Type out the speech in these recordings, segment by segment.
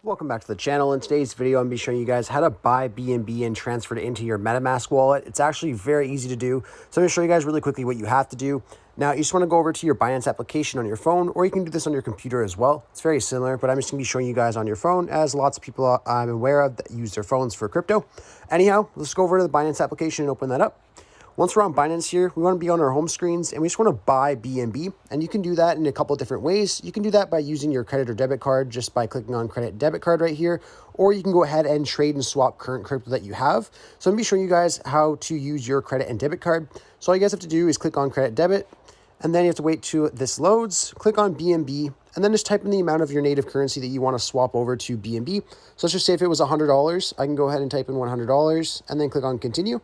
Welcome back to the channel. In today's video, I'm going to be showing you guys how to buy BNB and transfer it into your MetaMask wallet. It's actually very easy to do. So I'm going to show you guys really quickly what you have to do. Now, you just want to go over to your Binance application on your phone, or you can do this on your computer as well. It's very similar, but I'm just going to be showing you guys on your phone, as lots of people I'm aware of that use their phones for crypto. Anyhow, let's go over to the Binance application and open that up. Once we're on Binance here, we want to be on our home screens and we just want to buy BNB. And you can do that in a couple of different ways. You can do that by using your credit or debit card just by clicking on credit debit card right here. Or you can go ahead and trade and swap current crypto that you have. So I'm going to be showing you guys how to use your credit and debit card. So all you guys have to do is click on credit debit. And then you have to wait till this loads, click on BNB, and then just type in the amount of your native currency that you want to swap over to BNB. So let's just say if it was $100, I can go ahead and type in $100 and then click on continue.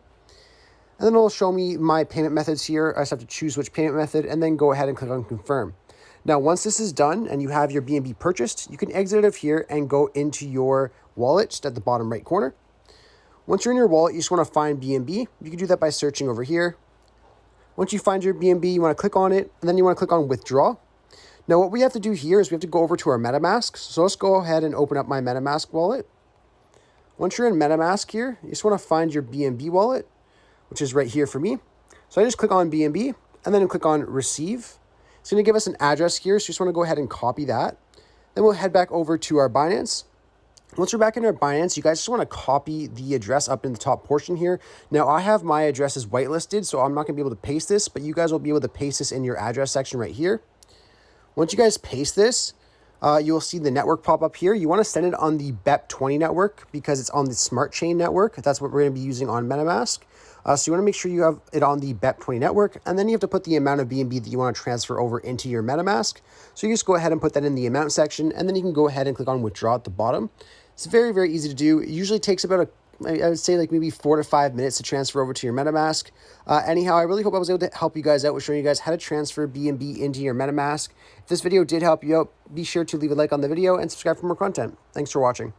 And then it'll show me my payment methods here. I just have to choose which payment method and then go ahead and click on confirm. Now, once this is done and you have your BNB purchased, you can exit out of here and go into your wallet just at the bottom right corner. Once you're in your wallet, you just want to find BNB. You can do that by searching over here. Once you find your BNB, you want to click on it and then you want to click on withdraw. Now, what we have to do here is we have to go over to our MetaMask. So let's go ahead and open up my MetaMask wallet. Once you're in MetaMask here, you just want to find your BNB wallet, which is right here for me. So I just click on BNB and then click on receive. It's going to give us an address here. So you just want to go ahead and copy that. Then we'll head back over to our Binance. Once we're back in our Binance, you guys just want to copy the address up in the top portion here. Now I have my addresses whitelisted, so I'm not going to be able to paste this, but you guys will be able to paste this in your address section right here. Once you guys paste this, you'll see the network pop up here. You want to send it on the BEP20 network because it's on the Smart Chain network. That's what we're going to be using on MetaMask. So you want to make sure you have it on the BEP20 network, and then you have to put the amount of BNB that you want to transfer over into your MetaMask. So you just go ahead and put that in the amount section, and then you can go ahead and click on withdraw at the bottom. It's very, very easy to do. It usually takes about I would say like maybe 4 to 5 minutes to transfer over to your MetaMask. Anyhow, I really hope I was able to help you guys out with showing you guys how to transfer BNB into your MetaMask. If this video did help you out, be sure to leave a like on the video and subscribe for more content. Thanks for watching.